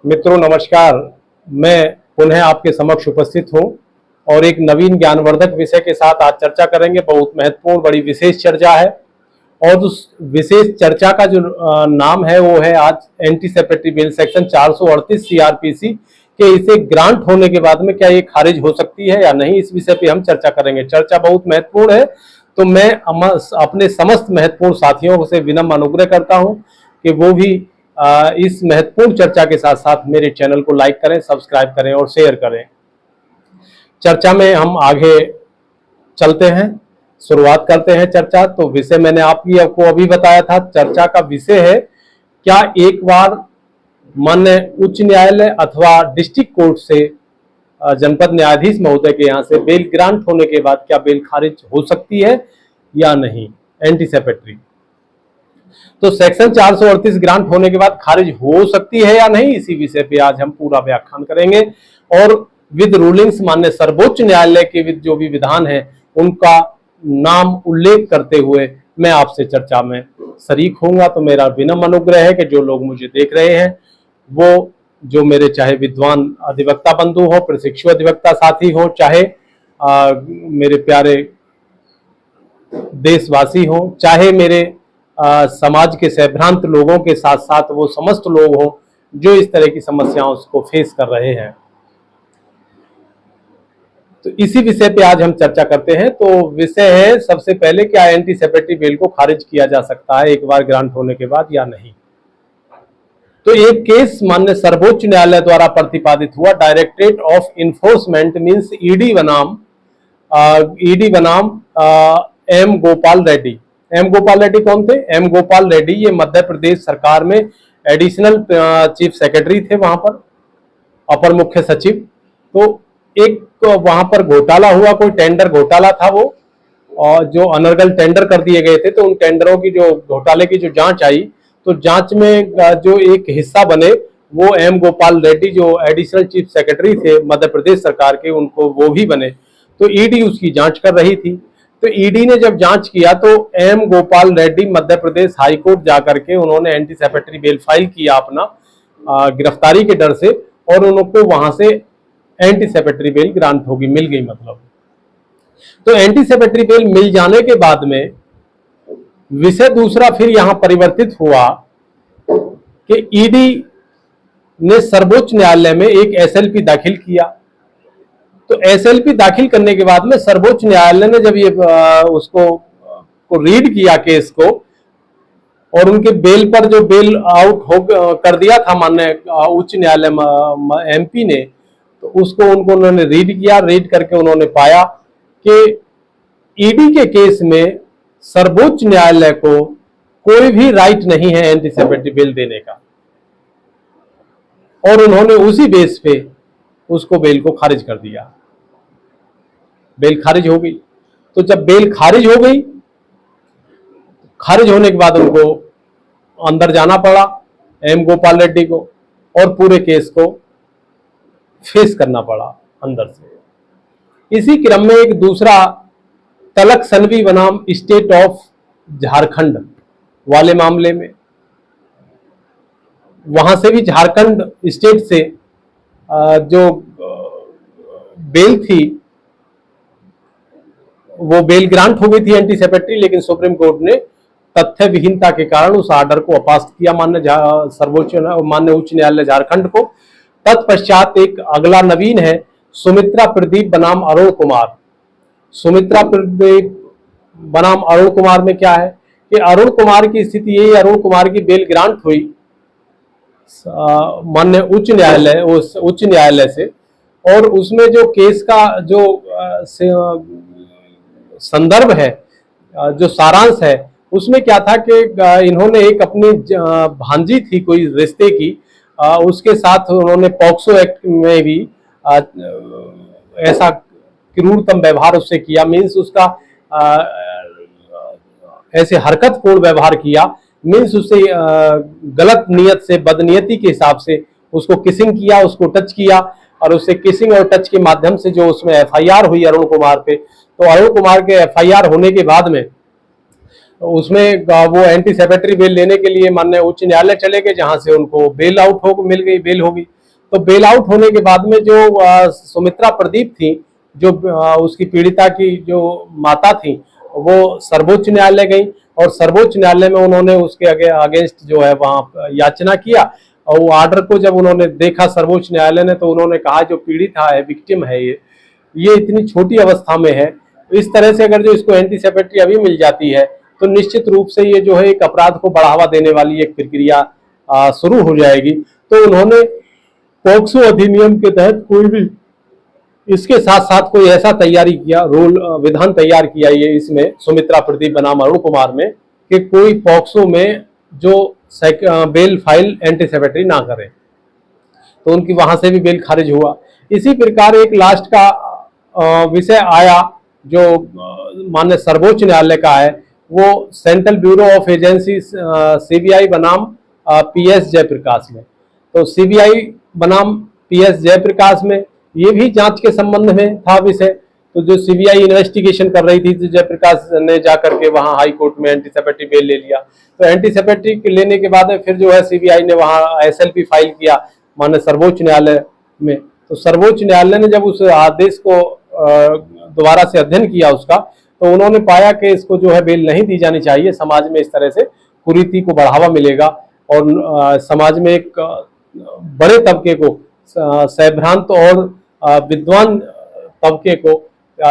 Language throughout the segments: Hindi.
मित्रों नमस्कार। मैं पुनः आपके समक्ष उपस्थित हूं और एक नवीन ज्ञानवर्धक विषय के साथ आज चर्चा करेंगे। बहुत महत्वपूर्ण बड़ी विशेष चर्चा है और उस विशेष चर्चा का जो नाम है वो है आज एंटी सेपेटरी बिल सेक्शन 438 सीआरपीसी के इसे ग्रांट होने के बाद में क्या ये खारिज हो सकती है या नहीं, इस विषय पे हम चर्चा करेंगे। चर्चा बहुत महत्वपूर्ण है, तो मैं अपने समस्त महत्वपूर्ण साथियों से विनम्र अनुग्रह करता हूं कि वो भी इस महत्वपूर्ण चर्चा के साथ साथ मेरे चैनल को लाइक करें, सब्सक्राइब करें और शेयर करें। चर्चा में हम आगे चलते हैं, शुरुआत करते हैं चर्चा। तो विषय मैंने आपको अभी बताया था। चर्चा का विषय है, क्या एक बार माननीय उच्च न्यायालय अथवा डिस्ट्रिक्ट कोर्ट से जनपद न्यायाधीश महोदय के यहाँ से बेल ग्रांट होने के बाद क्या बेल खारिज हो सकती है या नहीं, एंटी सेपेटरी। तो सेक्शन 438 ग्रांट होने के बाद खारिज हो सकती है या नहीं, इसी विषय पे आज हम पूरा व्याख्यान करेंगे और विद रूलिंग्स माननीय सर्वोच्च न्यायालय के जो भी विधान है उनका नाम उल्लेख करते हुए मैं आपसे चर्चा में शरीक होऊंगा। तो मेरा विनम्र अनुग्रह है कि जो लोग मुझे देख रहे हैं वो जो मेरे चाहे विद्वान अधिवक्ता बंधु हो, प्रशिक्षु अधिवक्ता साथी हो, चाहे मेरे प्यारे देशवासी हो, चाहे मेरे समाज के सहभ्रांत लोगों के साथ साथ वो समस्त लोग हों जो इस तरह की समस्याओं को फेस कर रहे हैं। तो इसी विषय पे आज हम चर्चा करते हैं। तो विषय है सबसे पहले, क्या एंटी सेपेटरी बिल को खारिज किया जा सकता है एक बार ग्रांट होने के बाद या नहीं। तो एक केस माननीय सर्वोच्च न्यायालय द्वारा प्रतिपादित हुआ। Directorate of enforcement means ED बनाम एम गोपाल रेड्डी। एम गोपाल रेड्डी कौन थे? एम गोपाल रेड्डी ये मध्य प्रदेश सरकार में एडिशनल चीफ सेक्रेटरी थे, वहां पर अपर मुख्य सचिव। तो एक वहां पर घोटाला हुआ, कोई टेंडर घोटाला था वो, और जो अनर्गल टेंडर कर दिए गए थे। तो उन टेंडरों की जो घोटाले की जो जांच आई, तो जांच में जो एक हिस्सा बने वो एम गोपाल रेड्डी जो एडिशनल चीफ सेक्रेटरी थे मध्य प्रदेश सरकार के, उनको वो भी बने। तो ईडी उसकी जांच कर रही थी। तो ईडी ने जब जांच किया तो M Gopal Reddy Madhya Pradesh high court जाकर के उन्होंने एंटी सेपेटरी बेल फाइल किया अपना गिरफ्तारी के डर से, और उनको वहां से एंटी सेपेटरी बेल ग्रांट होगी, मिल गई मतलब। तो एंटी सेपेटरी बेल मिल जाने के बाद में विषय दूसरा फिर यहां परिवर्तित हुआ कि ईडी ने सर्वोच्च न्यायालय में एक एसएलपी दाखिल किया। तो एसएलपी दाखिल करने के बाद में सर्वोच्च न्यायालय ने जब ये उसको रीड किया केस को, और उनके बेल पर जो बेल आउट हो कर दिया था माननीय उच्च न्यायालय एमपी ने, तो उसको उन्होंने रीड किया। रीड करके उन्होंने पाया कि ईडी के केस में सर्वोच्च न्यायालय को कोई भी राइट नहीं है एंटी सेपेटरी बेल देने का, और उन्होंने उसी बेस पे उसको बेल को खारिज कर दिया। बेल खारिज हो गई। तो जब बेल खारिज हो गई, खारिज होने के बाद उनको अंदर जाना पड़ा एम गोपाल रेड्डी को, और पूरे केस को फेस करना पड़ा अंदर से। इसी क्रम में एक दूसरा तलक सनवी बनाम स्टेट ऑफ झारखंड वाले मामले में, वहां से भी झारखंड स्टेट से जो बेल थी वो बेल ग्रांट हो गई थी एंटी सेपेटरी, लेकिन सुप्रीम कोर्ट ने तथ्य विहीनता के कारण उस ऑर्डर को अपास्त किया माननीय उच्च न्यायालय झारखंड को। तत्पश्चात एक अगला नवीन है सुमित्रा प्रदीप बनाम अरुण कुमार। सुमित्रा प्रदीप बनाम अरुण कुमार में क्या है कि अरुण कुमार की स्थिति यही, अरुण कुमार की बेल ग्रांट हुई माननीय उच्च न्यायालय से, और उसमें जो केस का जो संदर्भ है, जो सारांश है, उसमें क्या था कि इन्होंने एक अपनी भांजी थी कोई रिश्ते की, उसके साथ उन्होंने पॉक्सो एक्ट में भी ऐसा क्रूरतम व्यवहार उससे किया। मीन्स उसका ऐसे हरकतपूर्ण व्यवहार किया, मीन्स उससे गलत नियत से, बदनियती के हिसाब से उसको किसिंग किया, उसको टच किया, और उससे किसिंग और टच के माध्यम से जो उसमें एफआईआर हुई अरुण कुमार पे। तो अरुण कुमार के एफआईआर होने के बाद में उसमें वो एंटी सेपेटरी बेल लेने के लिए माननीय उच्च न्यायालय चले गए, जहां से उनको बेल आउट हो मिल गई, बेल होगी। तो बेल आउट होने के बाद में जो सुमित्रा प्रदीप थी, जो उसकी पीड़िता की जो माता थी, वो सर्वोच्च न्यायालय गई और सर्वोच्च न्यायालय में उन्होंने उसके अगेंस्ट जो है वहां याचना किया। और वो आर्डर को जब उन्होंने देखा सर्वोच्च न्यायालय ने, तो उन्होंने कहा जो पीड़ित है, विक्टिम है, ये इतनी छोटी अवस्था में है, इस तरह से अगर जो इसको एंटी सेपेटरी अभी मिल जाती है तो निश्चित रूप से ये जो है एक अपराध को बढ़ावा देने वाली एक प्रक्रिया शुरू हो जाएगी। तो उन्होंने पॉक्सो अधिनियम के तहत कोई भी इसके साथ साथ कोई ऐसा तैयारी किया, विधान तैयार किया ये इसमें सुमित्रा प्रदीप बनाम अरुण कुमार में, कि कोई पॉक्सो में जो बेल फाइल एंटी सेपेटरी ना करे। तो उनकी वहां से भी बेल खारिज हुआ। इसी प्रकार एक लास्ट का विषय आया जो माननीय सर्वोच्च न्यायालय का है, वो central bureau of agency CBI बनाम पीएस जयप्रकाश में। तो सीबीआई बनाम पीएस जयप्रकाश में ये भी जांच के संबंध में था विषय। तो जो सीबीआई इन्वेस्टिगेशन कर रही थी, तो जयप्रकाश ने जाकर के वहां हाई कोर्ट में एंटी सेपेटरी बेल ले लिया। तो एंटी सेपेटरी लेने के बाद फिर जो है सीबीआई ने वहां एसएलपी फाइल किया माननीय सर्वोच्च न्यायालय में। तो सर्वोच्च न्यायालय ने जब उस आदेश को दोबारा से अध्ययन किया उसका, तो उन्होंने पाया कि इसको जो है बेल नहीं दी जानी चाहिए, समाज में इस तरह से कुरीति को बढ़ावा मिलेगा और समाज में एक बड़े तबके को, सैभ्रांत और विद्वान तबके को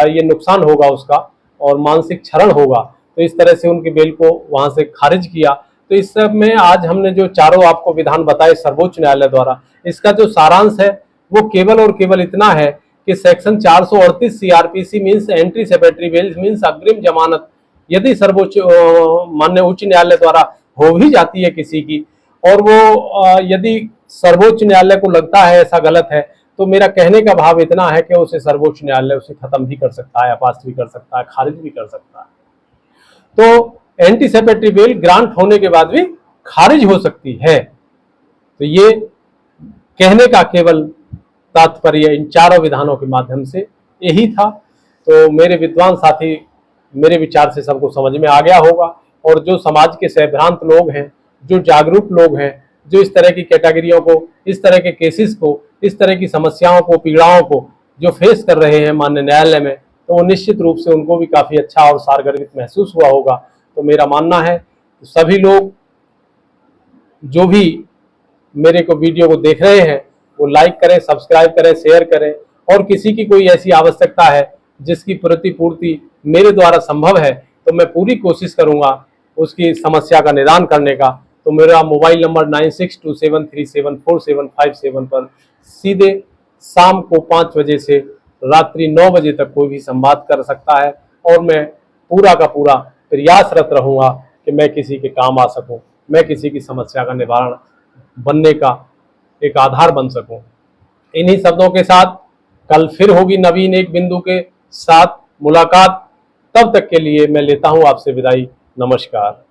ये नुकसान होगा उसका और मानसिक क्षरण होगा। तो इस तरह से उनकी बेल को वहां से खारिज किया। तो इस सब में आज हमने जो चारों आपको विधान बताए सर्वोच्च न्यायालय द्वारा, इसका जो सारांश है वो केवल और केवल इतना है कि section 438 CrPC means anticipatory bail means अग्रिम जमानत यदि सर्वोच्च माननीय उच्च न्यायालय द्वारा हो भी जाती है किसी की, और वो यदि सर्वोच्च न्यायालय को लगता है ऐसा गलत है, तो मेरा कहने का भाव इतना है कि उसे सर्वोच्च न्यायालय उसे खत्म भी कर सकता है, अपास्त भी कर सकता है, खारिज भी कर सकता है। तो एंटी सेपेटरी बेल ग्रांट होने के बाद भी खारिज हो सकती है। तो ये कहने का केवल तात्पर्य इन चारों विधानों के माध्यम से यही था। तो मेरे विद्वान साथी, मेरे विचार से सबको समझ में आ गया होगा। और जो समाज के सैभ्रांत लोग हैं, जो जागरूक लोग हैं, जो इस तरह की कैटेगरियों को, इस तरह के केसेस को, इस तरह की समस्याओं को, पीड़ाओं को जो फेस कर रहे हैं माननीय न्यायालय में, तो वो निश्चित रूप से उनको भी काफ़ी अच्छा और सारगर्भित महसूस हुआ होगा। तो मेरा मानना है कि सभी लोग जो भी मेरे को वीडियो को देख रहे हैं वो लाइक करें, सब्सक्राइब करें, शेयर करें। और किसी की कोई ऐसी आवश्यकता है जिसकी प्रतिपूर्ति मेरे द्वारा संभव है, तो मैं पूरी कोशिश करूंगा उसकी समस्या का निदान करने का। तो मेरा मोबाइल नंबर 9627374757 पर सीधे शाम को 5 बजे से रात्रि 9 बजे तक कोई भी संवाद कर सकता है, और मैं पूरा का पूरा प्रयासरत रहूंगा कि मैं किसी के काम आ सकूं, मैं किसी की समस्या का निवारण बनने का एक आधार बन सकूं। इन्हीं शब्दों के साथ कल फिर होगी नवीन एक बिंदु के साथ मुलाकात। तब तक के लिए मैं लेता हूं आपसे विदाई। नमस्कार।